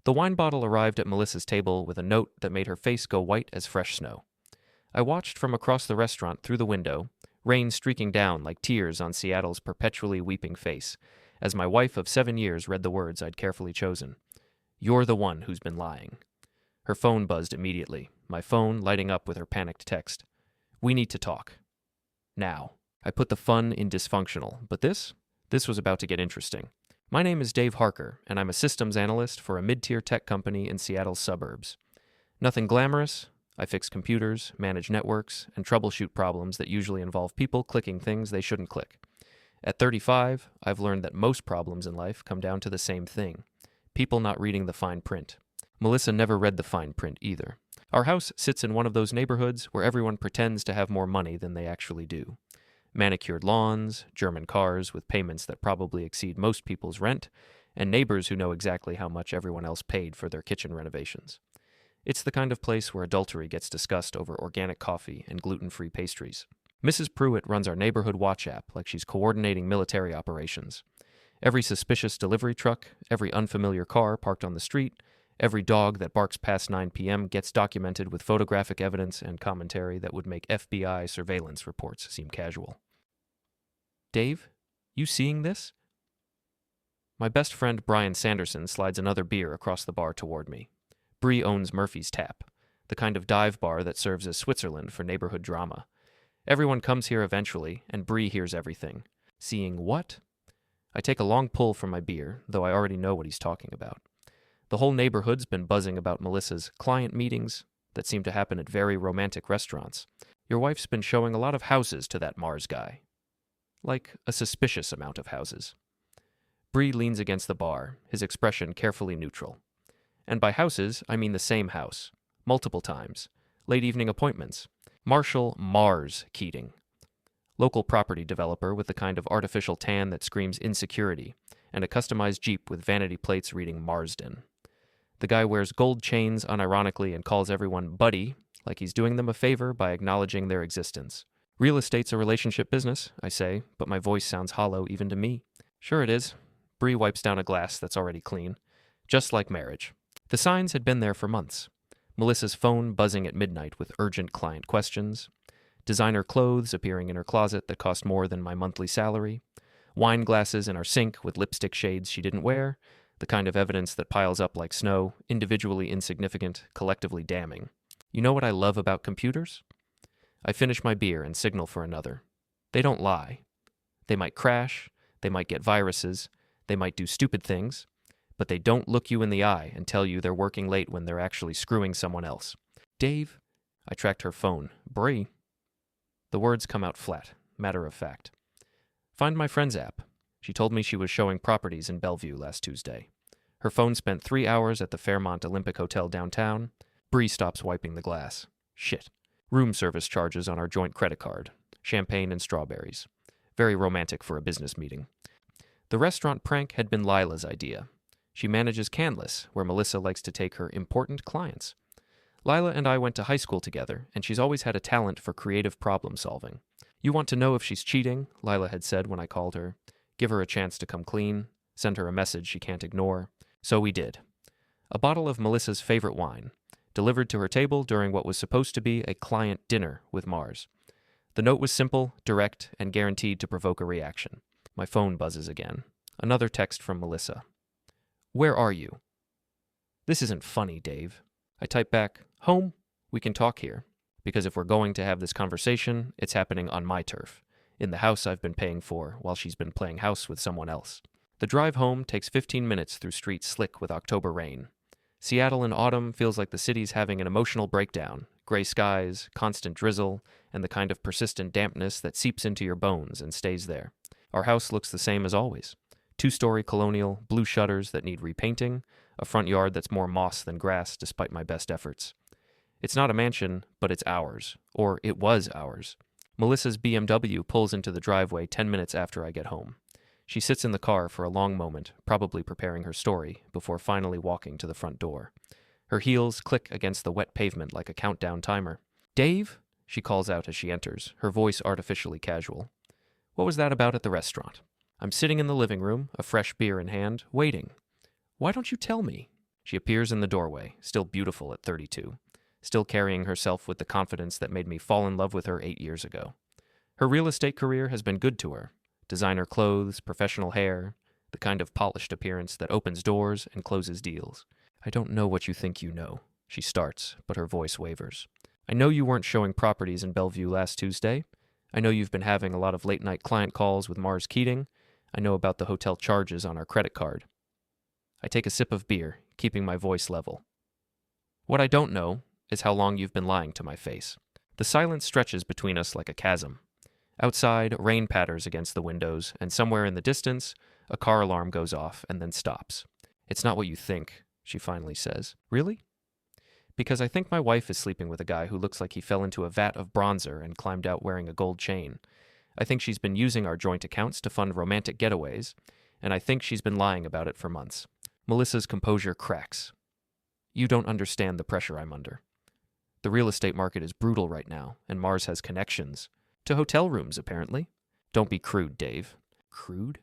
The wine bottle arrived at Melissa's table with a note that made her face go white as fresh snow. I watched from across the restaurant through the window, rain streaking down like tears on Seattle's perpetually weeping face, as my wife of 7 years read the words I'd carefully chosen. "You're the one who's been lying." Her phone buzzed immediately, my phone lighting up with her panicked text. "We need to talk. Now." I put the fun in dysfunctional, but this was about to get interesting. My name is Dave Harker, and I'm a systems analyst for a mid-tier tech company in Seattle's suburbs. Nothing glamorous. I fix computers, manage networks, and troubleshoot problems that usually involve people clicking things they shouldn't click. At 35, I've learned that most problems in life come down to the same thing: people not reading the fine print. Melissa never read the fine print either. Our house sits in one of those neighborhoods where everyone pretends to have more money than they actually do. Manicured lawns, German cars with payments that probably exceed most people's rent, and neighbors who know exactly how much everyone else paid for their kitchen renovations. It's the kind of place where adultery gets discussed over organic coffee and gluten-free pastries. Mrs. Pruitt runs our neighborhood watch app like she's coordinating military operations. Every suspicious delivery truck, every unfamiliar car parked on the street, every dog that barks past 9 p.m. gets documented with photographic evidence and commentary that would make FBI surveillance reports seem casual. "Dave, you seeing this?" My best friend Brian Sanderson slides another beer across the bar toward me. Bree owns Murphy's Tap, the kind of dive bar that serves as Switzerland for neighborhood drama. Everyone comes here eventually, and Bree hears everything. Seeing what? I take a long pull from my beer, though I already know what he's talking about. The whole neighborhood's been buzzing about Melissa's client meetings that seem to happen at very romantic restaurants. Your wife's been showing a lot of houses to that Mars guy. Like a suspicious amount of houses. Bree leans against the bar, his expression carefully neutral. And by houses, I mean the same house. Multiple times. Late evening appointments. Marshall Mars Keating. Local property developer with the kind of artificial tan that screams insecurity, and a customized Jeep with vanity plates reading Marsden. The guy wears gold chains unironically and calls everyone buddy, like he's doing them a favor by acknowledging their existence. "Real estate's a relationship business," I say, but my voice sounds hollow even to me. "Sure it is." Bree wipes down a glass that's already clean. "Just like marriage." The signs had been there for months. Melissa's phone buzzing at midnight with urgent client questions. Designer clothes appearing in her closet that cost more than my monthly salary. Wine glasses in our sink with lipstick shades she didn't wear. The kind of evidence that piles up like snow, individually insignificant, collectively damning. You know what I love about computers? I finish my beer and signal for another. They don't lie. They might crash, they might get viruses, they might do stupid things, but they don't look you in the eye and tell you they're working late when they're actually screwing someone else. "Dave," I tracked her phone. "Bree." The words come out flat, matter of fact. "Find my friend's app." She told me she was showing properties in Bellevue last Tuesday. Her phone spent 3 hours at the Fairmont Olympic Hotel downtown. Bree stops wiping the glass. Shit. Room service charges on our joint credit card. Champagne and strawberries. Very romantic for a business meeting. The restaurant prank had been Lila's idea. She manages Canlis, where Melissa likes to take her important clients. Lila and I went to high school together, and she's always had a talent for creative problem solving. "You want to know if she's cheating," Lila had said when I called her. "Give her a chance to come clean. Send her a message she can't ignore." So we did. A bottle of Melissa's favorite wine, delivered to her table during what was supposed to be a client dinner with Mars. The note was simple, direct, and guaranteed to provoke a reaction. My phone buzzes again. Another text from Melissa. "Where are you?" "This isn't funny, Dave." I type back, "Home? We can talk here. Because if we're going to have this conversation, it's happening on my turf, in the house I've been paying for while she's been playing house with someone else." The drive home takes 15 minutes through streets slick with October rain. Seattle in autumn feels like the city's having an emotional breakdown. Gray skies, constant drizzle, and the kind of persistent dampness that seeps into your bones and stays there. Our house looks the same as always. 2-story colonial, blue shutters that need repainting, a front yard that's more moss than grass despite my best efforts. It's not a mansion, but it's ours. Or it was ours. Melissa's BMW pulls into the driveway 10 minutes after I get home. She sits in the car for a long moment, probably preparing her story, before finally walking to the front door. Her heels click against the wet pavement like a countdown timer. "Dave?" she calls out as she enters, her voice artificially casual. "What was that about at the restaurant?" I'm sitting in the living room, a fresh beer in hand, waiting. "Why don't you tell me?" She appears in the doorway, still beautiful at 32, still carrying herself with the confidence that made me fall in love with her 8 years ago. Her real estate career has been good to her. Designer clothes, professional hair, the kind of polished appearance that opens doors and closes deals. I don't know what you think you know. She starts, but her voice wavers. I know you weren't showing properties in Bellevue last Tuesday. I know you've been having a lot of late-night client calls with Mars Keating. I know about the hotel charges on our credit card. I take a sip of beer, keeping my voice level. What I don't know is how long you've been lying to my face. The silence stretches between us like a chasm. Outside, rain patters against the windows, and somewhere in the distance, a car alarm goes off and then stops. It's not what you think, she finally says. Really? Because I think my wife is sleeping with a guy who looks like he fell into a vat of bronzer and climbed out wearing a gold chain. I think she's been using our joint accounts to fund romantic getaways, and I think she's been lying about it for months. Melissa's composure cracks. You don't understand the pressure I'm under. The real estate market is brutal right now, and Mars has connections. To hotel rooms, apparently. Don't be crude, Dave. Crude?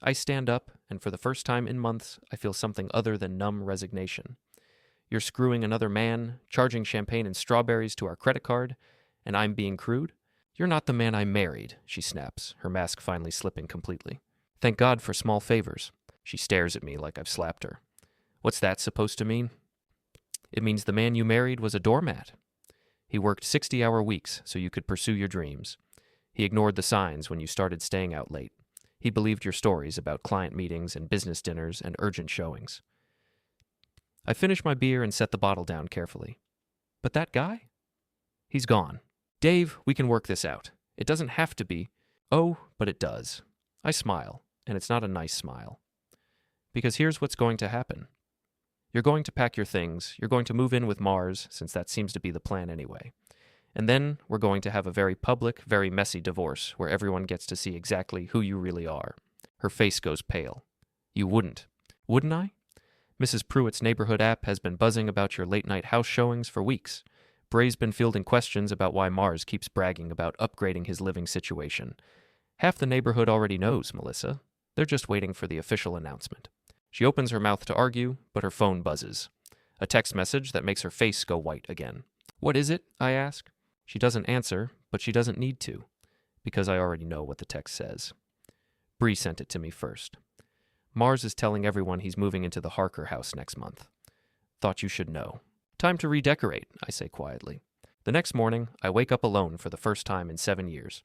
I stand up, and for the first time in months, I feel something other than numb resignation. You're screwing another man, charging champagne and strawberries to our credit card, and I'm being crude? You're not the man I married, she snaps, her mask finally slipping completely. Thank God for small favors. She stares at me like I've slapped her. What's that supposed to mean? It means the man you married was a doormat. He worked 60-hour weeks so you could pursue your dreams. He ignored the signs when you started staying out late. He believed your stories about client meetings and business dinners and urgent showings. I finish my beer and set the bottle down carefully. But that guy? He's gone. Dave, we can work this out. It doesn't have to be. Oh, but it does. I smile, and it's not a nice smile. Because here's what's going to happen. You're going to pack your things, you're going to move in with Mars, since that seems to be the plan anyway. And then we're going to have a very public, very messy divorce where everyone gets to see exactly who you really are. Her face goes pale. You wouldn't. Wouldn't I? Mrs. Pruitt's neighborhood app has been buzzing about your late-night house showings for weeks. Bray's been fielding questions about why Mars keeps bragging about upgrading his living situation. Half the neighborhood already knows, Melissa. They're just waiting for the official announcement. She opens her mouth to argue, but her phone buzzes. A text message that makes her face go white again. What is it? I ask. She doesn't answer, but she doesn't need to, because I already know what the text says. Bree sent it to me first. Mars is telling everyone he's moving into the Harker house next month. Thought you should know. Time to redecorate, I say quietly. The next morning, I wake up alone for the first time in 7 years.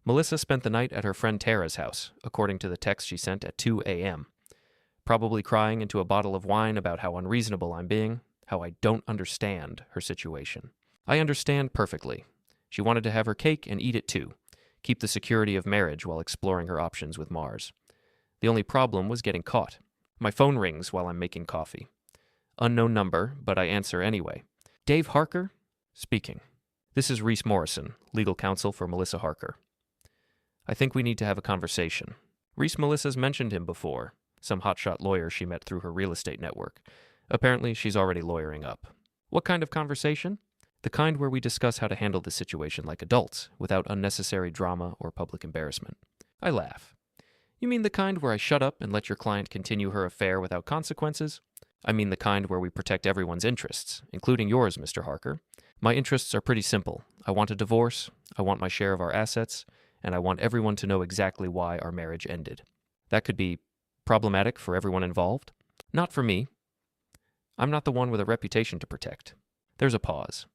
Melissa spent the night at her friend Tara's house, according to the text she sent at 2 a.m., probably crying into a bottle of wine about how unreasonable I'm being, how I don't understand her situation. I understand perfectly. She wanted to have her cake and eat it too, keep the security of marriage while exploring her options with Mars. The only problem was getting caught. My phone rings while I'm making coffee. Unknown number, but I answer anyway. Dave Harker? Speaking. This is Reese Morrison, legal counsel for Melissa Harker. I think we need to have a conversation. Reese Melissa's mentioned him before, some hotshot lawyer she met through her real estate network. Apparently, she's already lawyering up. What kind of conversation? The kind where we discuss how to handle the situation like adults, without unnecessary drama or public embarrassment. I laugh. You mean the kind where I shut up and let your client continue her affair without consequences? I mean the kind where we protect everyone's interests, including yours, Mr. Harker. My interests are pretty simple. I want a divorce, I want my share of our assets, and I want everyone to know exactly why our marriage ended. That could be problematic for everyone involved. Not for me. I'm not the one with a reputation to protect. There's a pause.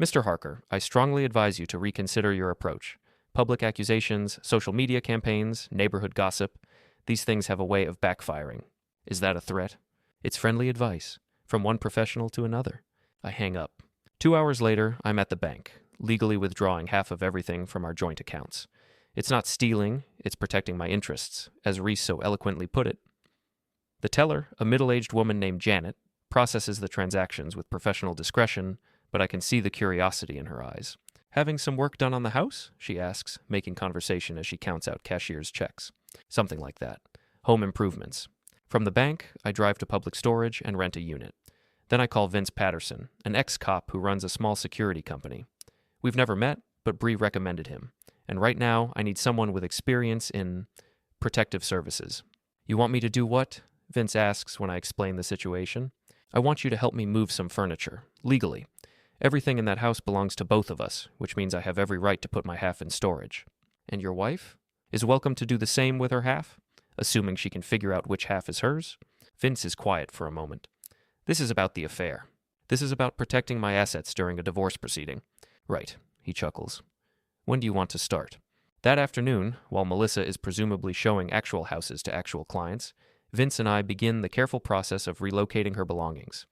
Mr. Harker, I strongly advise you to reconsider your approach. Public accusations, social media campaigns, neighborhood gossip, these things have a way of backfiring. Is that a threat? It's friendly advice, from one professional to another. I hang up. 2 hours later, I'm at the bank, legally withdrawing half of everything from our joint accounts. It's not stealing, it's protecting my interests, as Reese so eloquently put it. The teller, a middle-aged woman named Janet, processes the transactions with professional discretion, but I can see the curiosity in her eyes. Having some work done on the house? She asks, making conversation as she counts out cashier's checks. Something like that. Home improvements. From the bank, I drive to public storage and rent a unit. Then I call Vince Patterson, an ex-cop who runs a small security company. We've never met, but Bree recommended him. And right now, I need someone with experience in protective services. You want me to do what? Vince asks when I explain the situation. I want you to help me move some furniture, legally. Everything in that house belongs to both of us, which means I have every right to put my half in storage. And your wife is welcome to do the same with her half, assuming she can figure out which half is hers. Vince is quiet for a moment. This is about the affair. This is about protecting my assets during a divorce proceeding. Right, he chuckles. When do you want to start? That afternoon, while Melissa is presumably showing actual houses to actual clients, Vince and I begin the careful process of relocating her belongings.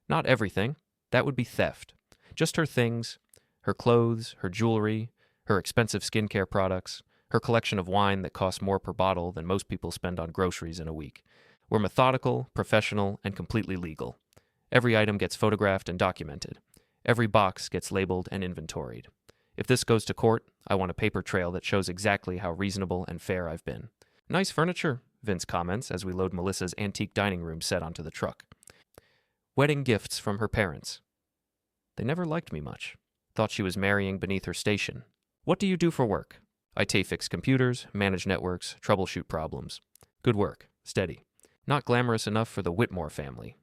Not everything. That would be theft. Just her things, her clothes, her jewelry, her expensive skincare products, her collection of wine that costs more per bottle than most people spend on groceries in a week. We're methodical, professional, and completely legal. Every item gets photographed and documented. Every box gets labeled and inventoried. If this goes to court, I want a paper trail that shows exactly how reasonable and fair I've been. Nice furniture, Vince comments as we load Melissa's antique dining room set onto the truck. Wedding gifts from her parents. They never liked me much. Thought she was marrying beneath her station. What do you do for work? I fix computers, manage networks, troubleshoot problems. Good work. Steady. Not glamorous enough for the Whitmore family.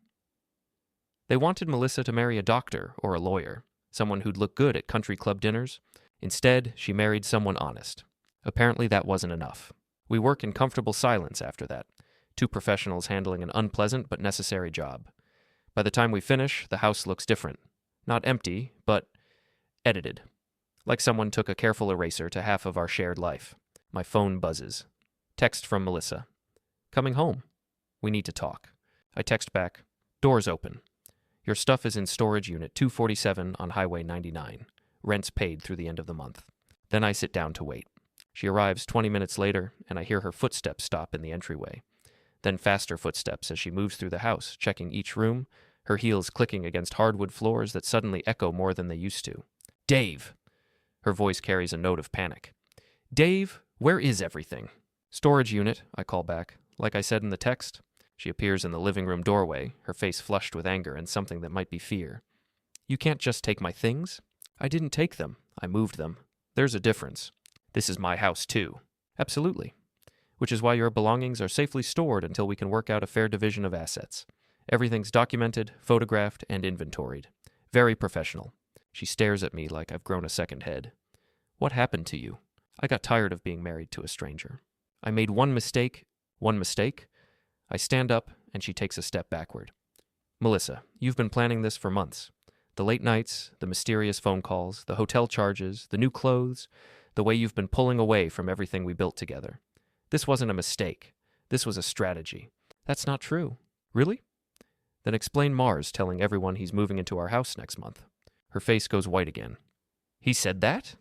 They wanted Melissa to marry a doctor or a lawyer, someone who'd look good at country club dinners. Instead, she married someone honest. Apparently that wasn't enough. We work in comfortable silence after that, two professionals handling an unpleasant but necessary job. By the time we finish, the house looks different. Not empty, but edited. Like someone took a careful eraser to half of our shared life. My phone buzzes. Text from Melissa. Coming home. We need to talk. I text back. Doors open. Your stuff is in storage unit 247 on Highway 99. Rent's paid through the end of the month. Then I sit down to wait. She arrives 20 minutes later, and I hear her footsteps stop in the entryway. Then faster footsteps as she moves through the house, checking each room, her heels clicking against hardwood floors that suddenly echo more than they used to. Dave! Her voice carries a note of panic. Dave, where is everything? Storage unit, I call back. Like I said in the text. She appears in the living room doorway, her face flushed with anger and something that might be fear. You can't just take my things? I didn't take them. I moved them. There's a difference. This is my house, too. Absolutely. Which is why your belongings are safely stored until we can work out a fair division of assets. Everything's documented, photographed, and inventoried. Very professional. She stares at me like I've grown a second head. What happened to you? I got tired of being married to a stranger. I made one mistake. One mistake? I stand up, and she takes a step backward. Melissa, you've been planning this for months. The late nights, the mysterious phone calls, the hotel charges, the new clothes, the way you've been pulling away from everything we built together. This wasn't a mistake. This was a strategy. That's not true. Really? Then explain Mars telling everyone he's moving into our house next month. Her face goes white again. He said that?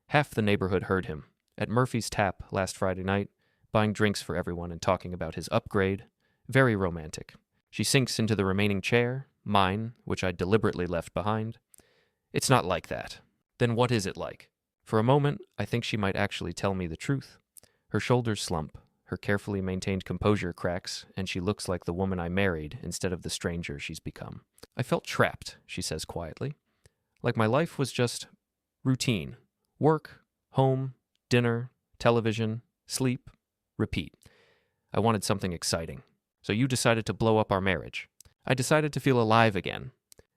Half the neighborhood heard him, at Murphy's Tap last Friday night, buying drinks for everyone and talking about his upgrade. Very romantic. She sinks into the remaining chair, mine, which I deliberately left behind. It's not like that. Then what is it like? For a moment, I think she might actually tell me the truth. Her shoulders slump, her carefully maintained composure cracks, and she looks like the woman I married instead of the stranger she's become. I felt trapped, she says quietly. Like my life was just routine. Work, home, dinner, television, sleep, repeat. I wanted something exciting. So you decided to blow up our marriage. I decided to feel alive again.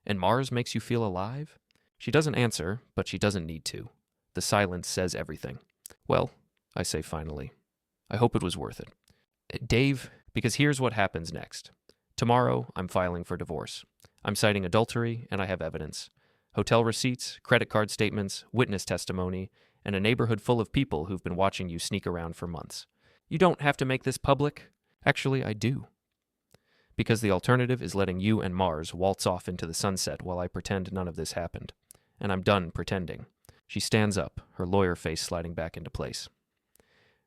And Mars makes you feel alive? She doesn't answer, but she doesn't need to. The silence says everything. Well, I say finally, I hope it was worth it. Dave, because here's what happens next. Tomorrow, I'm filing for divorce. I'm citing adultery, and I have evidence. Hotel receipts, credit card statements, witness testimony, and a neighborhood full of people who've been watching you sneak around for months. You don't have to make this public. Actually, I do. Because the alternative is letting you and Mars waltz off into the sunset while I pretend none of this happened. And I'm done pretending. She stands up, her lawyer face sliding back into place.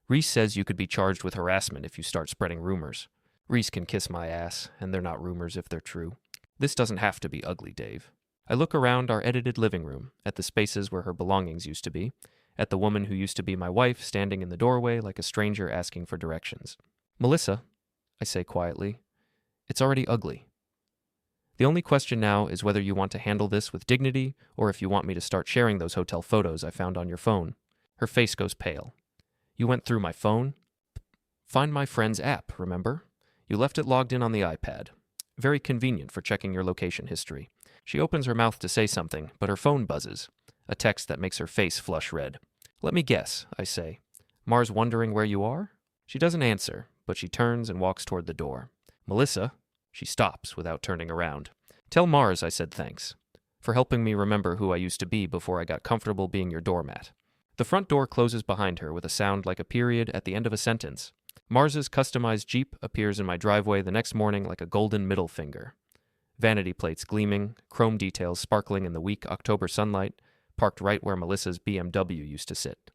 Reese says you could be charged with harassment if you start spreading rumors. Reese can kiss my ass, and they're not rumors if they're true. This doesn't have to be ugly, Dave. I look around our edited living room, at the spaces where her belongings used to be, at the woman who used to be my wife standing in the doorway like a stranger asking for directions. Melissa, I say quietly, it's already ugly. The only question now is whether you want to handle this with dignity or if you want me to start sharing those hotel photos I found on your phone. Her face goes pale. You went through my phone? Find My Friends app, remember? You left it logged in on the iPad. Very convenient for checking your location history. She opens her mouth to say something, but her phone buzzes. A text that makes her face flush red. Let me guess, I say. Mars wondering where you are? She doesn't answer, but she turns and walks toward the door. Melissa? She stops without turning around. Tell Mars I said thanks. For helping me remember who I used to be before I got comfortable being your doormat. The front door closes behind her with a sound like a period at the end of a sentence. Mars's customized Jeep appears in my driveway the next morning like a golden middle finger. Vanity plates gleaming, chrome details sparkling in the weak October sunlight, parked right where Melissa's BMW used to sit.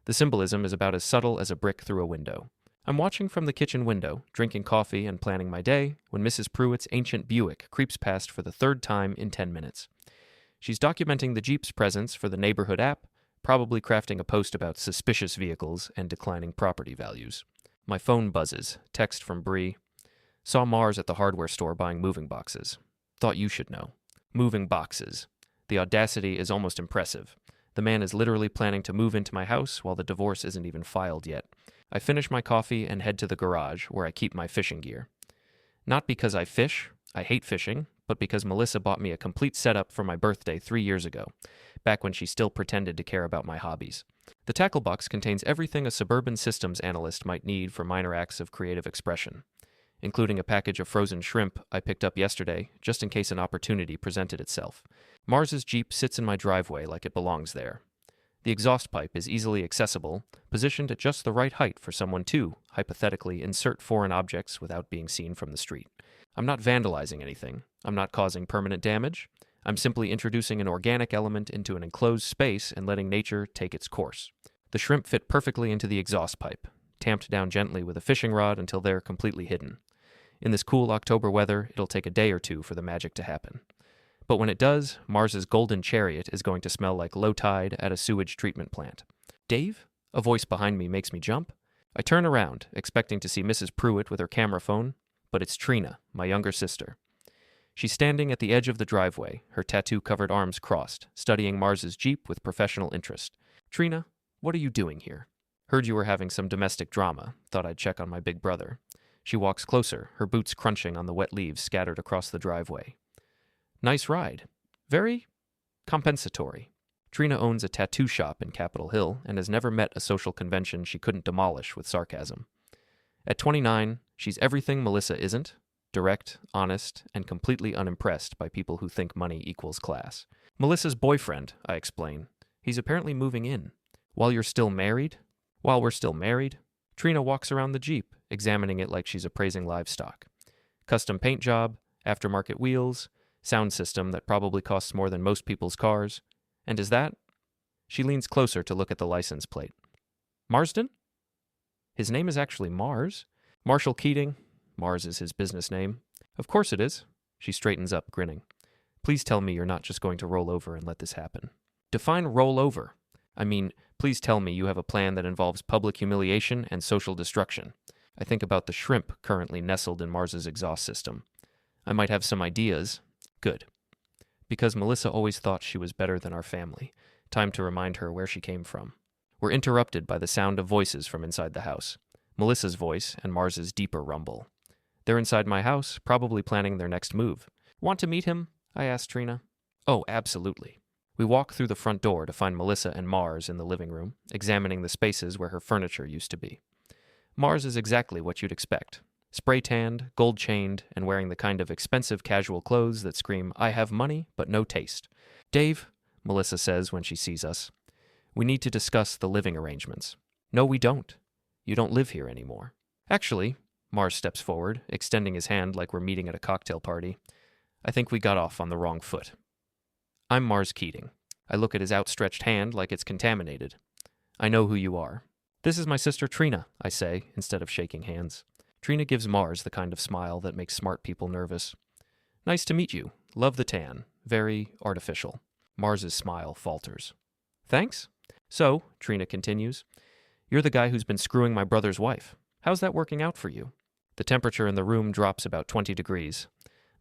The symbolism is about as subtle as a brick through a window. I'm watching from the kitchen window, drinking coffee and planning my day, when Mrs. Pruitt's ancient Buick creeps past for the third time in 10 minutes. She's documenting the Jeep's presence for the neighborhood app, probably crafting a post about suspicious vehicles and declining property values. My phone buzzes, text from Bree. Saw Mars at the hardware store buying moving boxes. Thought you should know. Moving boxes. The audacity is almost impressive. The man is literally planning to move into my house while the divorce isn't even filed yet. I finish my coffee and head to the garage where I keep my fishing gear. Not because I fish, I hate fishing, but because Melissa bought me a complete setup for my birthday 3 years ago, back when she still pretended to care about my hobbies. The tackle box contains everything a suburban systems analyst might need for minor acts of creative expression, including a package of frozen shrimp I picked up yesterday just in case an opportunity presented itself. Mars's Jeep sits in my driveway like it belongs there. The exhaust pipe is easily accessible, positioned at just the right height for someone to, hypothetically, insert foreign objects without being seen from the street. I'm not vandalizing anything. I'm not causing permanent damage. I'm simply introducing an organic element into an enclosed space and letting nature take its course. The shrimp fit perfectly into the exhaust pipe, tamped down gently with a fishing rod until they're completely hidden. In this cool October weather, it'll take a day or two for the magic to happen. But when it does, Mars's golden chariot is going to smell like low tide at a sewage treatment plant. Dave? A voice behind me makes me jump. I turn around, expecting to see Mrs. Pruitt with her camera phone, but it's Trina, my younger sister. She's standing at the edge of the driveway, her tattoo-covered arms crossed, studying Mars's Jeep with professional interest. Trina, what are you doing here? Heard you were having some domestic drama. Thought I'd check on my big brother. She walks closer, her boots crunching on the wet leaves scattered across the driveway. Nice ride. Very compensatory. Trina owns a tattoo shop in Capitol Hill and has never met a social convention she couldn't demolish with sarcasm. At 29, she's everything Melissa isn't, direct, honest, and completely unimpressed by people who think money equals class. Melissa's boyfriend, I explain. He's apparently moving in. While we're still married, Trina walks around the Jeep, examining it like she's appraising livestock. Custom paint job, aftermarket wheels, sound system that probably costs more than most people's cars. And is that? She leans closer to look at the license plate. Marsden? His name is actually Mars. Marshall Keating. Mars is his business name. Of course it is. She straightens up, grinning. Please tell me you're not just going to roll over and let this happen. Define roll over. I mean, please tell me you have a plan that involves public humiliation and social destruction. I think about the shrimp currently nestled in Mars's exhaust system. I might have some ideas. Good. Because Melissa always thought she was better than our family. Time to remind her where she came from. We're interrupted by the sound of voices from inside the house. Melissa's voice and Mars's deeper rumble. They're inside my house, probably planning their next move. Want to meet him? I asked Trina. Oh, absolutely. We walk through the front door to find Melissa and Mars in the living room, examining the spaces where her furniture used to be. Mars is exactly what you'd expect. Spray-tanned, gold-chained, and wearing the kind of expensive casual clothes that scream, I have money, but no taste. Dave, Melissa says when she sees us, we need to discuss the living arrangements. No, we don't. You don't live here anymore. Actually, Mars steps forward, extending his hand like we're meeting at a cocktail party. I think we got off on the wrong foot. I'm Mars Keating. I look at his outstretched hand like it's contaminated. I know who you are. This is my sister Trina, I say, instead of shaking hands. Trina gives Mars the kind of smile that makes smart people nervous. Nice to meet you. Love the tan. Very artificial. Mars's smile falters. Thanks? So, Trina continues, you're the guy who's been screwing my brother's wife. How's that working out for you? The temperature in the room drops about 20 degrees.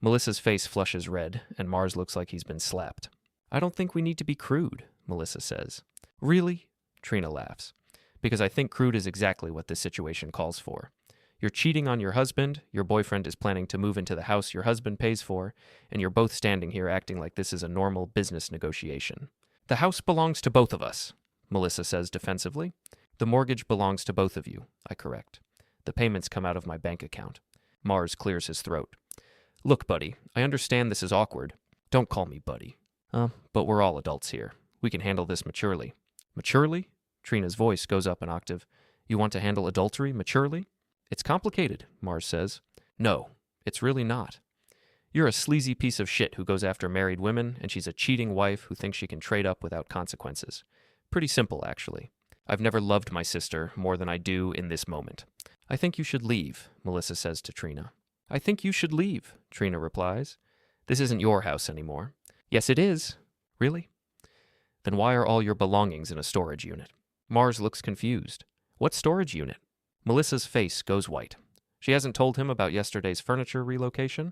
Melissa's face flushes red, and Mars looks like he's been slapped. I don't think we need to be crude, Melissa says. Really? Trina laughs. Because I think crude is exactly what this situation calls for. You're cheating on your husband, your boyfriend is planning to move into the house your husband pays for, and you're both standing here acting like this is a normal business negotiation. The house belongs to both of us, Melissa says defensively. The mortgage belongs to both of you, I correct. The payments come out of my bank account. Mars clears his throat. Look, buddy, I understand this is awkward. Don't call me buddy. But we're all adults here. We can handle this maturely. Maturely? Trina's voice goes up an octave. You want to handle adultery maturely? It's complicated, Mars says. No, it's really not. You're a sleazy piece of shit who goes after married women, and she's a cheating wife who thinks she can trade up without consequences. Pretty simple, actually. I've never loved my sister more than I do in this moment. I think you should leave, Melissa says to Trina. I think you should leave, Trina replies. This isn't your house anymore. Yes, it is. Really? Then why are all your belongings in a storage unit? Mars looks confused. What storage unit? Melissa's face goes white. She hasn't told him about yesterday's furniture relocation?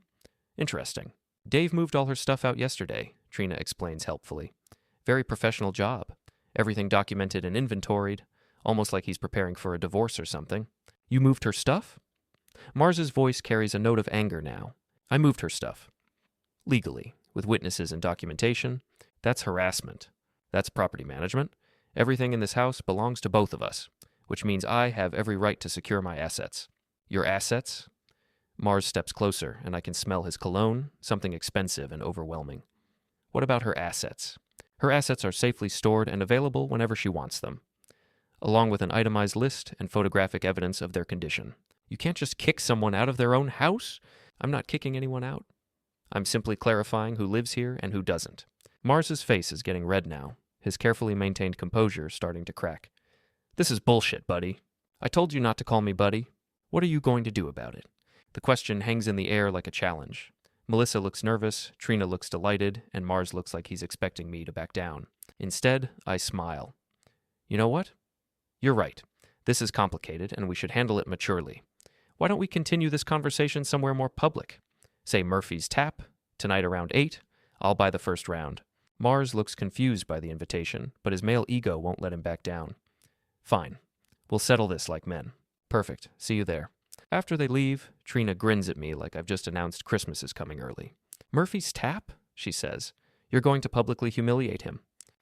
Interesting. Dave moved all her stuff out yesterday, Trina explains helpfully. Very professional job. Everything documented and inventoried, almost like he's preparing for a divorce or something. You moved her stuff? Mars's voice carries a note of anger now. I moved her stuff. Legally, with witnesses and documentation. That's harassment. That's property management. Everything in this house belongs to both of us, which means I have every right to secure my assets. Your assets? Mars steps closer, and I can smell his cologne, something expensive and overwhelming. What about her assets? Her assets are safely stored and available whenever she wants them, along with an itemized list and photographic evidence of their condition. You can't just kick someone out of their own house? I'm not kicking anyone out. I'm simply clarifying who lives here and who doesn't. Mars's face is getting red now, his carefully maintained composure starting to crack. This is bullshit, buddy. I told you not to call me buddy. What are you going to do about it? The question hangs in the air like a challenge. Melissa looks nervous, Trina looks delighted, and Mars looks like he's expecting me to back down. Instead, I smile. You know what? You're right. This is complicated, and we should handle it maturely. Why don't we continue this conversation somewhere more public? Say Murphy's Tap, tonight around 8. I'll buy the first round. Mars looks confused by the invitation, but his male ego won't let him back down. Fine. We'll settle this like men. Perfect. See you there. After they leave, Trina grins at me like I've just announced Christmas is coming early. Murphy's Tap? She says. You're going to publicly humiliate him.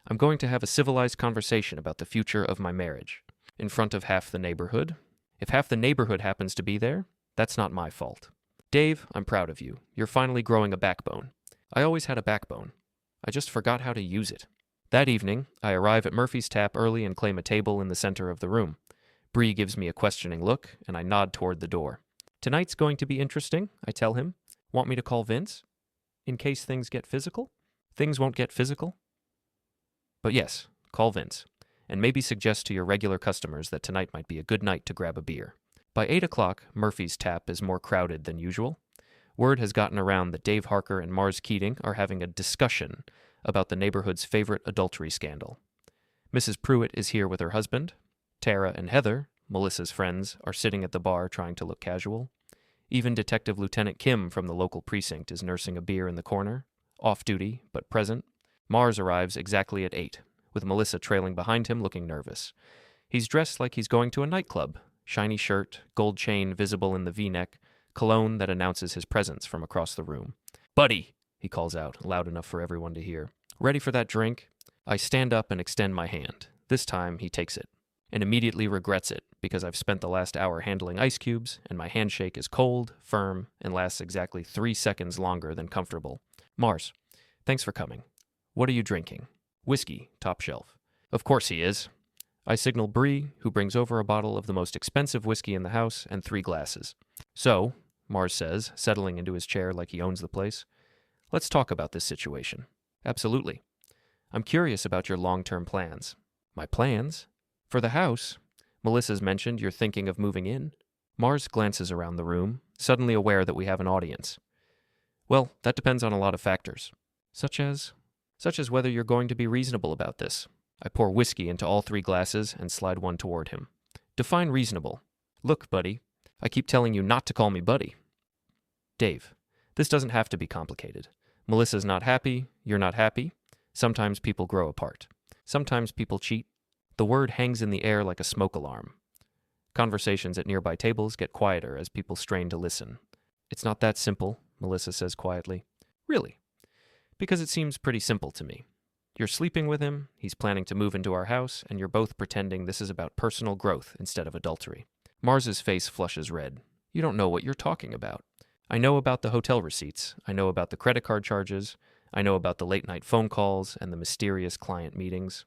I'm going to have a civilized conversation about the future of my marriage. In front of half the neighborhood. If half the neighborhood happens to be there, that's not my fault. Dave, I'm proud of you. You're finally growing a backbone. I always had a backbone. I just forgot how to use it. That evening, I arrive at Murphy's Tap early and claim a table in the center of the room. Bree gives me a questioning look, and I nod toward the door. Tonight's going to be interesting, I tell him. Want me to call Vince? In case things get physical? Things won't get physical. But yes, call Vince. And maybe suggest to your regular customers that tonight might be a good night to grab a beer. By 8 o'clock, Murphy's Tap is more crowded than usual. Word has gotten around that Dave Harker and Mars Keating are having a discussion about the neighborhood's favorite adultery scandal. Mrs. Pruitt is here with her husband. Tara and Heather, Melissa's friends, are sitting at the bar trying to look casual. Even Detective Lieutenant Kim from the local precinct is nursing a beer in the corner, off-duty, but present. Mars arrives exactly at 8, with Melissa trailing behind him looking nervous. He's dressed like he's going to a nightclub. Shiny shirt, gold chain visible in the V-neck, cologne that announces his presence from across the room. Buddy, he calls out, loud enough for everyone to hear. Ready for that drink? I stand up and extend my hand. This time, he takes it, and immediately regrets it, because I've spent the last hour handling ice cubes, and my handshake is cold, firm, and lasts exactly 3 seconds longer than comfortable. Mars, thanks for coming. What are you drinking? Whiskey, top shelf. Of course he is. I signal Bree, who brings over a bottle of the most expensive whiskey in the house and 3 glasses. So, Mars says, settling into his chair like he owns the place, let's talk about this situation. Absolutely. I'm curious about your long-term plans. My plans? For the house? Melissa's mentioned you're thinking of moving in. Mars glances around the room, suddenly aware that we have an audience. Well, that depends on a lot of factors. Such as whether you're going to be reasonable about this. I pour whiskey into all 3 glasses and slide one toward him. Define reasonable. Look, buddy, I keep telling you not to call me buddy. Dave, this doesn't have to be complicated. Melissa's not happy, you're not happy. Sometimes people grow apart. Sometimes people cheat. The word hangs in the air like a smoke alarm. Conversations at nearby tables get quieter as people strain to listen. It's not that simple, Melissa says quietly. Really? Because it seems pretty simple to me. You're sleeping with him, he's planning to move into our house, and you're both pretending this is about personal growth instead of adultery. Mars's face flushes red. You don't know what you're talking about. I know about the hotel receipts. I know about the credit card charges. I know about the late-night phone calls and the mysterious client meetings.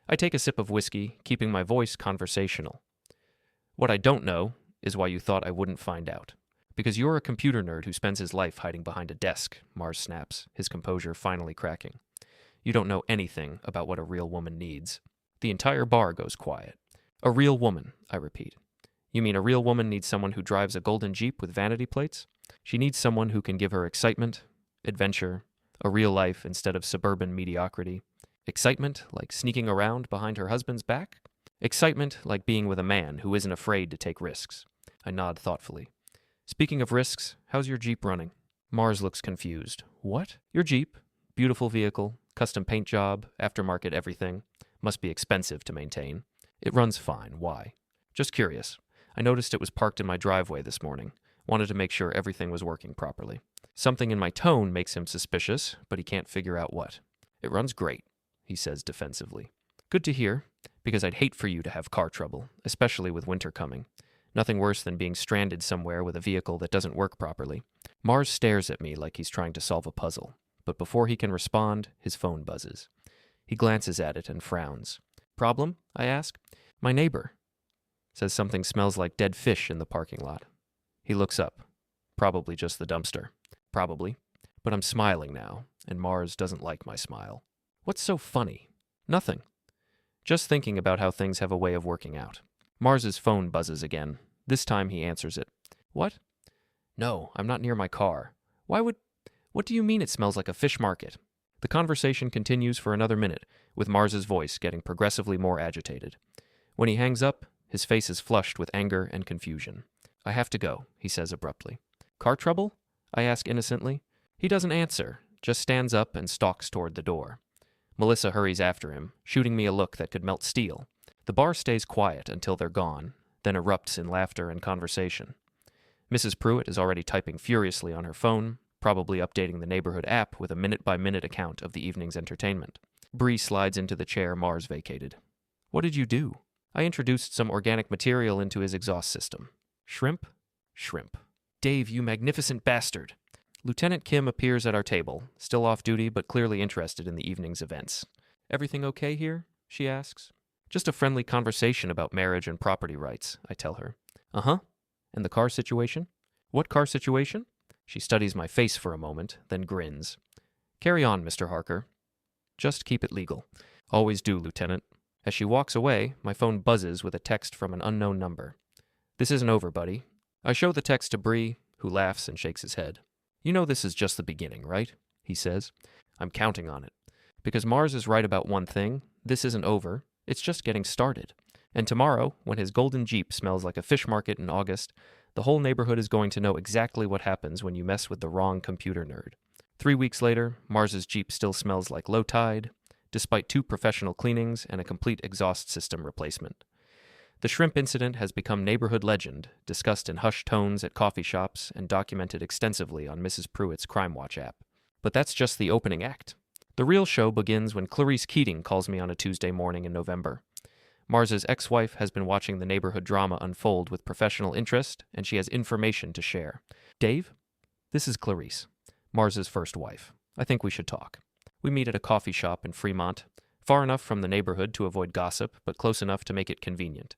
I take a sip of whiskey, keeping my voice conversational. What I don't know is why you thought I wouldn't find out. Because you're a computer nerd who spends his life hiding behind a desk, Mars snaps, his composure finally cracking. You don't know anything about what a real woman needs. The entire bar goes quiet. A real woman, I repeat. You mean a real woman needs someone who drives a golden Jeep with vanity plates? She needs someone who can give her excitement, adventure, a real life instead of suburban mediocrity. Excitement, like sneaking around behind her husband's back? Excitement, like being with a man who isn't afraid to take risks. I nod thoughtfully. Speaking of risks, how's your Jeep running? Mars looks confused. What? Your Jeep? Beautiful vehicle, custom paint job, aftermarket everything. Must be expensive to maintain. It runs fine. Why? Just curious. I noticed it was parked in my driveway this morning. Wanted to make sure everything was working properly. Something in my tone makes him suspicious, but he can't figure out what. It runs great, he says defensively. Good to hear, because I'd hate for you to have car trouble, especially with winter coming. Nothing worse than being stranded somewhere with a vehicle that doesn't work properly. Mars stares at me like he's trying to solve a puzzle, but before he can respond, his phone buzzes. He glances at it and frowns. Problem? I ask. My neighbor says something smells like dead fish in the parking lot. He looks up. Probably just the dumpster. Probably. But I'm smiling now, and Mars doesn't like my smile. What's so funny? Nothing. Just thinking about how things have a way of working out. Mars's phone buzzes again. This time he answers it. What? No, I'm not near my car. What do you mean it smells like a fish market? The conversation continues for another minute, with Mars's voice getting progressively more agitated. When he hangs up, his face is flushed with anger and confusion. I have to go, he says abruptly. Car trouble? I ask innocently. He doesn't answer, just stands up and stalks toward the door. Melissa hurries after him, shooting me a look that could melt steel. The bar stays quiet until they're gone, then erupts in laughter and conversation. Mrs. Pruitt is already typing furiously on her phone, probably updating the neighborhood app with a minute-by-minute account of the evening's entertainment. Bree slides into the chair Mars vacated. What did you do? I introduced some organic material into his exhaust system. Shrimp? Shrimp. Dave, you magnificent bastard. Lieutenant Kim appears at our table, still off duty but clearly interested in the evening's events. Everything okay here? She asks. Just a friendly conversation about marriage and property rights, I tell her. Uh-huh. And the car situation? What car situation? She studies my face for a moment, then grins. Carry on, Mr. Harker. Just keep it legal. Always do, Lieutenant. As she walks away, my phone buzzes with a text from an unknown number. This isn't over, buddy. I show the text to Bree, who laughs and shakes his head. You know this is just the beginning, right? He says. I'm counting on it. Because Mars is right about one thing, this isn't over. It's just getting started. And tomorrow, when his golden Jeep smells like a fish market in August, the whole neighborhood is going to know exactly what happens when you mess with the wrong computer nerd. 3 weeks later, Mars's Jeep still smells like low tide, despite 2 professional cleanings and a complete exhaust system replacement. The shrimp incident has become neighborhood legend, discussed in hushed tones at coffee shops and documented extensively on Mrs. Pruitt's Crime Watch app. But that's just the opening act. The real show begins when Clarice Keating calls me on a Tuesday morning in November. Mars's ex-wife has been watching the neighborhood drama unfold with professional interest, and she has information to share. Dave, this is Clarice, Mars's first wife. I think we should talk. We meet at a coffee shop in Fremont, far enough from the neighborhood to avoid gossip, but close enough to make it convenient.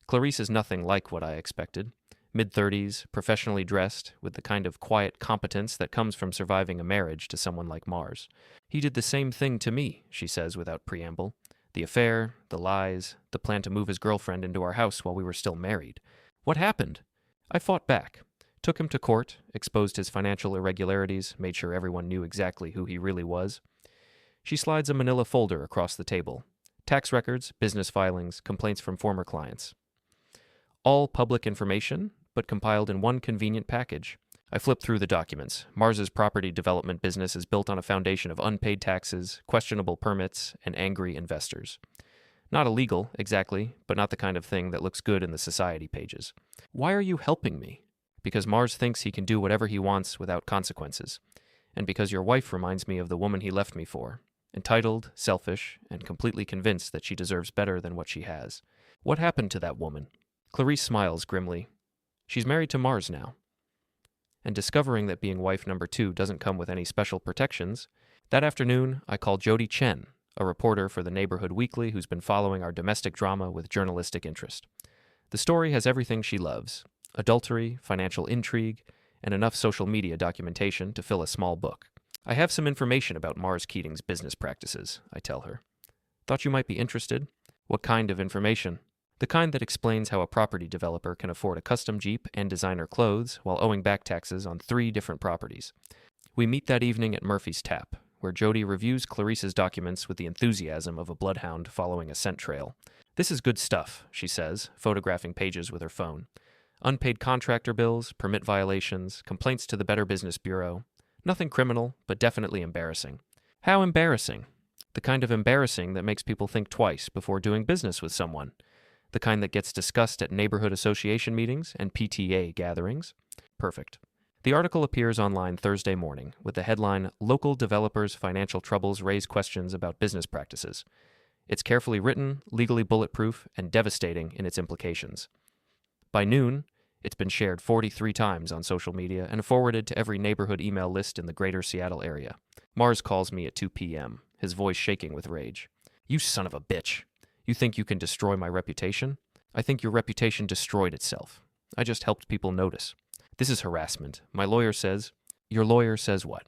Clarice is nothing like what I expected. Mid-30s, professionally dressed, with the kind of quiet competence that comes from surviving a marriage to someone like Mars. He did the same thing to me, she says without preamble. The affair, the lies, the plan to move his girlfriend into our house while we were still married. What happened? I fought back. Took him to court, exposed his financial irregularities, made sure everyone knew exactly who he really was. She slides a manila folder across the table. Tax records, business filings, complaints from former clients. All public information, but compiled in one convenient package. I flip through the documents. Mars's property development business is built on a foundation of unpaid taxes, questionable permits, and angry investors. Not illegal, exactly, but not the kind of thing that looks good in the society pages. Why are you helping me? Because Mars thinks he can do whatever he wants without consequences. And because your wife reminds me of the woman he left me for. Entitled, selfish, and completely convinced that she deserves better than what she has. What happened to that woman? Clarice smiles grimly. She's married to Mars now. And discovering that being wife number 2 doesn't come with any special protections, that afternoon I call Jody Chen, a reporter for the Neighborhood Weekly who's been following our domestic drama with journalistic interest. The story has everything she loves: adultery, financial intrigue, and enough social media documentation to fill a small book. I have some information about Mars Keating's business practices, I tell her. Thought you might be interested. What kind of information? The kind that explains how a property developer can afford a custom Jeep and designer clothes while owing back taxes on 3 different properties. We meet that evening at Murphy's Tap, where Jody reviews Clarice's documents with the enthusiasm of a bloodhound following a scent trail. This is good stuff, she says, photographing pages with her phone. Unpaid contractor bills, permit violations, complaints to the Better Business Bureau. Nothing criminal, but definitely embarrassing. How embarrassing? The kind of embarrassing that makes people think twice before doing business with someone. The kind that gets discussed at neighborhood association meetings and PTA gatherings. Perfect. The article appears online Thursday morning with the headline, "Local Developers' Financial Troubles Raise Questions About Business Practices." It's carefully written, legally bulletproof, and devastating in its implications. By noon, it's been shared 43 times on social media and forwarded to every neighborhood email list in the greater Seattle area. Mars calls me at 2 p.m., his voice shaking with rage. You son of a bitch. You think you can destroy my reputation? I think your reputation destroyed itself. I just helped people notice. This is harassment. My lawyer says... Your lawyer says what?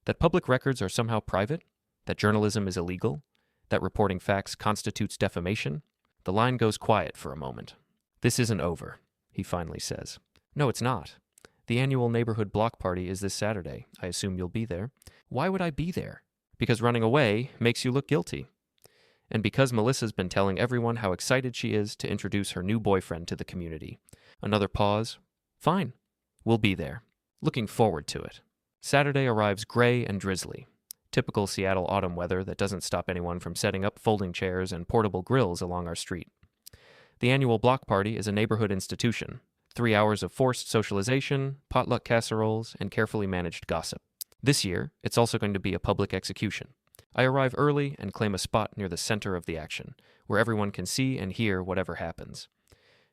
That public records are somehow private? That journalism is illegal? That reporting facts constitutes defamation? The line goes quiet for a moment. This isn't over, he finally says. No, it's not. The annual neighborhood block party is this Saturday. I assume you'll be there. Why would I be there? Because running away makes you look guilty. And because Melissa's been telling everyone how excited she is to introduce her new boyfriend to the community. Another pause. Fine. We'll be there. Looking forward to it. Saturday arrives gray and drizzly. Typical Seattle autumn weather that doesn't stop anyone from setting up folding chairs and portable grills along our street. The annual block party is a neighborhood institution. 3 hours of forced socialization, potluck casseroles, and carefully managed gossip. This year, it's also going to be a public execution. I arrive early and claim a spot near the center of the action, where everyone can see and hear whatever happens.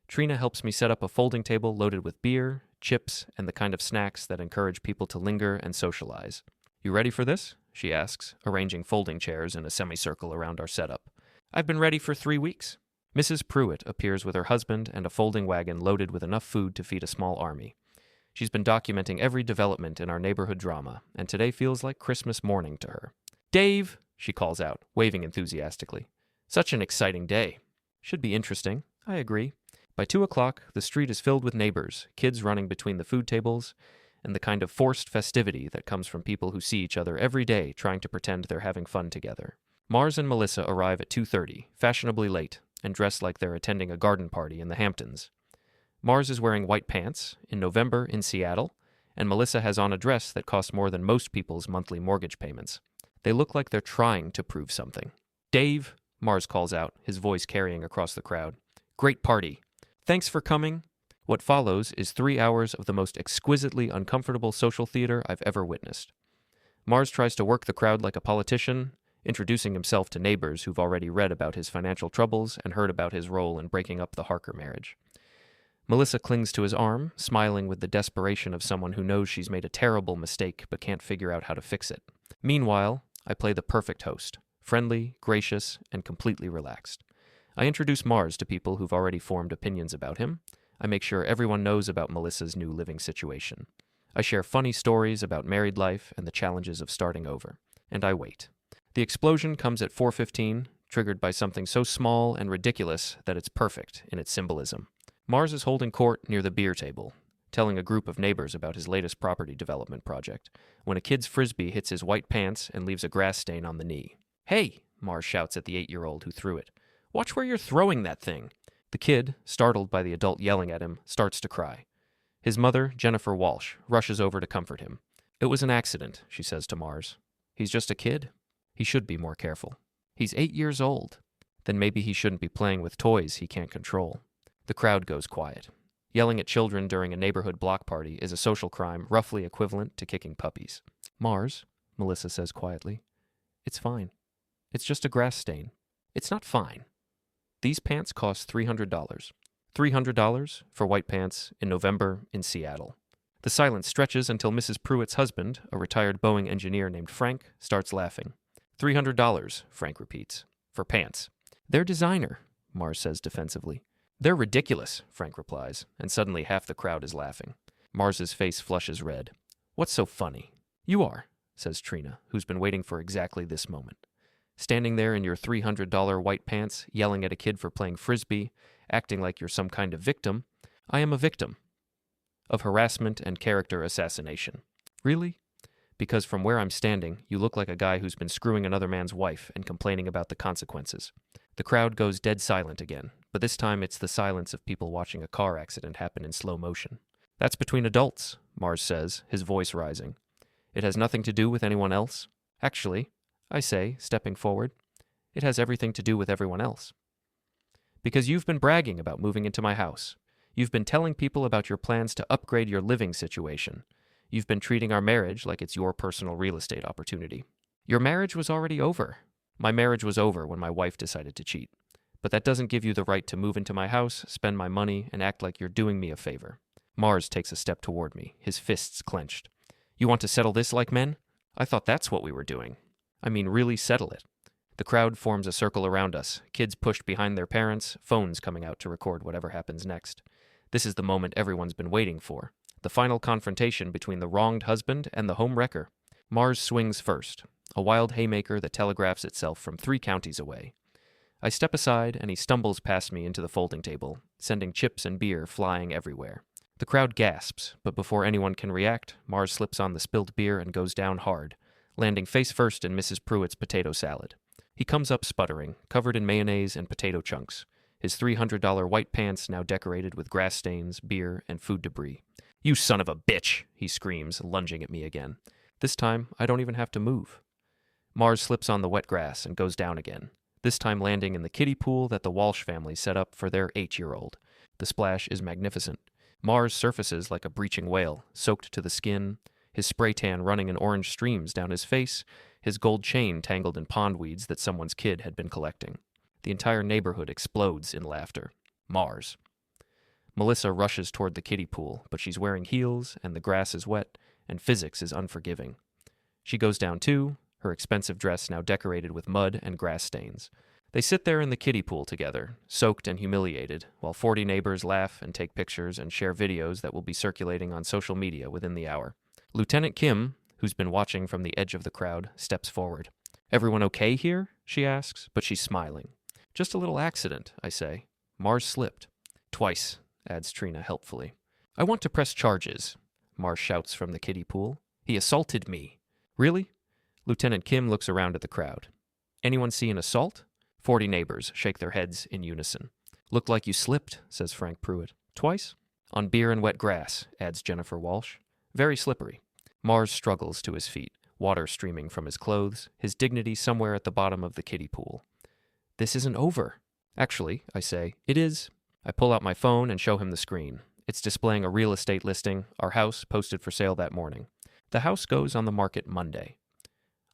Trina helps me set up a folding table loaded with beer, chips, and the kind of snacks that encourage people to linger and socialize. You ready for this? She asks, arranging folding chairs in a semicircle around our setup. I've been ready for 3 weeks. Mrs. Pruitt appears with her husband and a folding wagon loaded with enough food to feed a small army. She's been documenting every development in our neighborhood drama, and today feels like Christmas morning to her. Dave, she calls out, waving enthusiastically. Such an exciting day. Should be interesting. I agree. By 2 o'clock, the street is filled with neighbors, kids running between the food tables, and the kind of forced festivity that comes from people who see each other every day trying to pretend they're having fun together. Mars and Melissa arrive at 2:30, fashionably late, and dressed like they're attending a garden party in the Hamptons. Mars is wearing white pants, in November in Seattle, and Melissa has on a dress that costs more than most people's monthly mortgage payments. They look like they're trying to prove something. Dave, Mars calls out, his voice carrying across the crowd. Great party. Thanks for coming. What follows is 3 hours of the most exquisitely uncomfortable social theater I've ever witnessed. Mars tries to work the crowd like a politician, introducing himself to neighbors who've already read about his financial troubles and heard about his role in breaking up the Harker marriage. Melissa clings to his arm, smiling with the desperation of someone who knows she's made a terrible mistake but can't figure out how to fix it. Meanwhile, I play the perfect host, friendly, gracious, and completely relaxed. I introduce Mars to people who've already formed opinions about him. I make sure everyone knows about Melissa's new living situation. I share funny stories about married life and the challenges of starting over. And I wait. The explosion comes at 4:15, triggered by something so small and ridiculous that it's perfect in its symbolism. Mars is holding court near the beer table, telling a group of neighbors about his latest property development project, when a kid's frisbee hits his white pants and leaves a grass stain on the knee. Hey, Mars shouts at the 8-year-old who threw it. Watch where you're throwing that thing. The kid, startled by the adult yelling at him, starts to cry. His mother, Jennifer Walsh, rushes over to comfort him. It was an accident, she says to Mars. He's just a kid. He should be more careful. He's 8 years old. Then maybe he shouldn't be playing with toys he can't control. The crowd goes quiet. Yelling at children during a neighborhood block party is a social crime roughly equivalent to kicking puppies. Mars, Melissa says quietly, it's fine. It's just a grass stain. It's not fine. These pants cost $300. $300 for white pants in November in Seattle. The silence stretches until Mrs. Pruitt's husband, a retired Boeing engineer named Frank, starts laughing. $300, Frank repeats, for pants. They're designer, Mars says defensively. They're ridiculous, Frank replies, and suddenly half the crowd is laughing. Mars's face flushes red. What's so funny? You are, says Trina, who's been waiting for exactly this moment. Standing there in your $300 white pants, yelling at a kid for playing frisbee, acting like you're some kind of victim. I am a victim of harassment and character assassination. Really? Because from where I'm standing, you look like a guy who's been screwing another man's wife and complaining about the consequences. The crowd goes dead silent again, but this time it's the silence of people watching a car accident happen in slow motion. That's between adults, Mars says, his voice rising. It has nothing to do with anyone else. Actually, I say, stepping forward, it has everything to do with everyone else. Because you've been bragging about moving into my house. You've been telling people about your plans to upgrade your living situation. You've been treating our marriage like it's your personal real estate opportunity. Your marriage was already over. My marriage was over when my wife decided to cheat. But that doesn't give you the right to move into my house, spend my money, and act like you're doing me a favor. Mars takes a step toward me, his fists clenched. You want to settle this like men? I thought that's what we were doing. I mean, really settle it. The crowd forms a circle around us, kids pushed behind their parents, phones coming out to record whatever happens next. This is the moment everyone's been waiting for. The final confrontation between the wronged husband and the home wrecker. Mars swings first, a wild haymaker that telegraphs itself from 3 counties away. I step aside, and he stumbles past me into the folding table, sending chips and beer flying everywhere. The crowd gasps, but before anyone can react, Mars slips on the spilled beer and goes down hard, landing face first in Mrs. Pruitt's potato salad. He comes up sputtering, covered in mayonnaise and potato chunks, his $300 white pants now decorated with grass stains, beer, and food debris. You son of a bitch, he screams, lunging at me again. This time, I don't even have to move. Mars slips on the wet grass and goes down again, this time landing in the kiddie pool that the Walsh family set up for their 8-year-old. The splash is magnificent. Mars surfaces like a breaching whale, soaked to the skin, his spray tan running in orange streams down his face, his gold chain tangled in pond weeds that someone's kid had been collecting. The entire neighborhood explodes in laughter. Mars. Melissa rushes toward the kiddie pool, but she's wearing heels, and the grass is wet, and physics is unforgiving. She goes down too, her expensive dress now decorated with mud and grass stains. They sit there in the kiddie pool together, soaked and humiliated, while 40 neighbors laugh and take pictures and share videos that will be circulating on social media within the hour. Lieutenant Kim, who's been watching from the edge of the crowd, steps forward. Everyone okay here? She asks, but she's smiling. Just a little accident, I say. Mars slipped. Twice, adds Trina helpfully. I want to press charges, Mars shouts from the kiddie pool. He assaulted me. Really? Lieutenant Kim looks around at the crowd. Anyone see an assault? 40 neighbors shake their heads in unison. Looked like you slipped, says Frank Pruitt. Twice? On beer and wet grass, adds Jennifer Walsh. Very slippery. Mars struggles to his feet, water streaming from his clothes, his dignity somewhere at the bottom of the kiddie pool. This isn't over. Actually, I say, it is. I pull out my phone and show him the screen. It's displaying a real estate listing, our house posted for sale that morning. The house goes on the market Monday.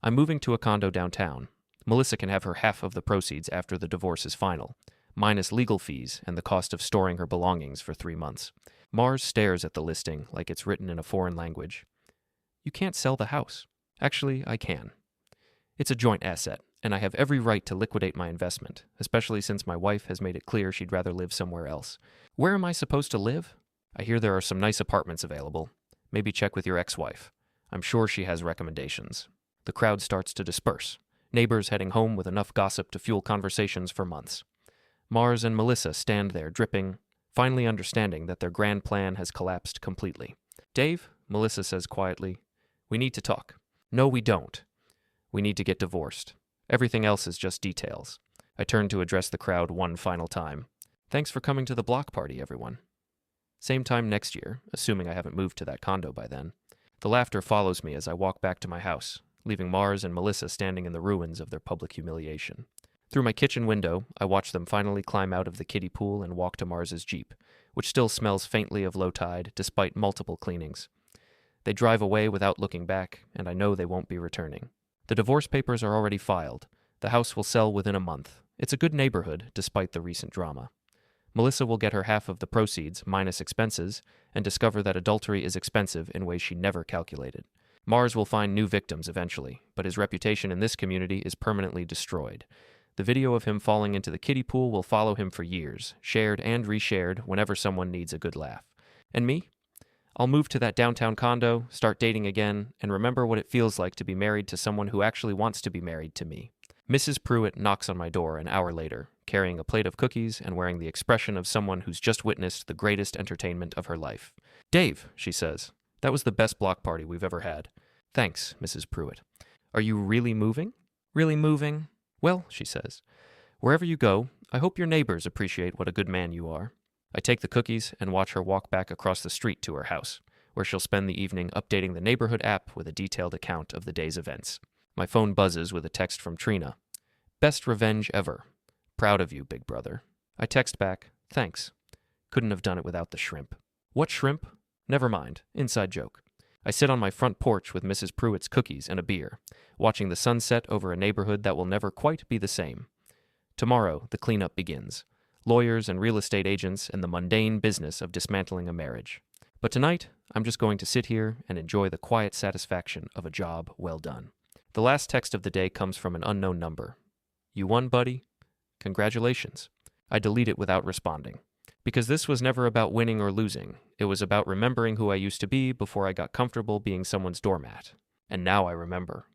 I'm moving to a condo downtown. Melissa can have her half of the proceeds after the divorce is final, minus legal fees and the cost of storing her belongings for 3 months. Mars stares at the listing like it's written in a foreign language. You can't sell the house. Actually, I can. It's a joint asset, and I have every right to liquidate my investment, especially since my wife has made it clear she'd rather live somewhere else. Where am I supposed to live? I hear there are some nice apartments available. Maybe check with your ex-wife. I'm sure she has recommendations. The crowd starts to disperse, neighbors heading home with enough gossip to fuel conversations for months. Mars and Melissa stand there dripping, finally understanding that their grand plan has collapsed completely. Dave, Melissa says quietly, we need to talk. No, we don't. We need to get divorced. Everything else is just details. I turn to address the crowd one final time. Thanks for coming to the block party, everyone. Same time next year, assuming I haven't moved to that condo by then. The laughter follows me as I walk back to my house, leaving Mars and Melissa standing in the ruins of their public humiliation. Through my kitchen window, I watch them finally climb out of the kiddie pool and walk to Mars's Jeep, which still smells faintly of low tide despite multiple cleanings. They drive away without looking back, and I know they won't be returning. The divorce papers are already filed. The house will sell within a month. It's a good neighborhood, despite the recent drama. Melissa will get her half of the proceeds, minus expenses, and discover that adultery is expensive in ways she never calculated. Mars will find new victims eventually, but his reputation in this community is permanently destroyed. The video of him falling into the kiddie pool will follow him for years, shared and reshared whenever someone needs a good laugh. And me? I'll move to that downtown condo, start dating again, and remember what it feels like to be married to someone who actually wants to be married to me. Mrs. Pruitt knocks on my door an hour later, carrying a plate of cookies and wearing the expression of someone who's just witnessed the greatest entertainment of her life. "Dave," she says, "that was the best block party we've ever had." "Thanks, Mrs. Pruitt." "Are you really moving?" "Really moving?" "Well," she says, "wherever you go, I hope your neighbors appreciate what a good man you are." I take the cookies and watch her walk back across the street to her house, where she'll spend the evening updating the neighborhood app with a detailed account of the day's events. My phone buzzes with a text from Trina. "Best revenge ever. Proud of you, big brother." I text back, "Thanks. Couldn't have done it without the shrimp." "What shrimp?" "Never mind. Inside joke." I sit on my front porch with Mrs. Pruitt's cookies and a beer, watching the sunset over a neighborhood that will never quite be the same. Tomorrow, the cleanup begins. Lawyers and real estate agents and the mundane business of dismantling a marriage. But tonight, I'm just going to sit here and enjoy the quiet satisfaction of a job well done. The last text of the day comes from an unknown number. "You won, buddy? Congratulations." I delete it without responding. Because this was never about winning or losing. It was about remembering who I used to be before I got comfortable being someone's doormat. And now I remember.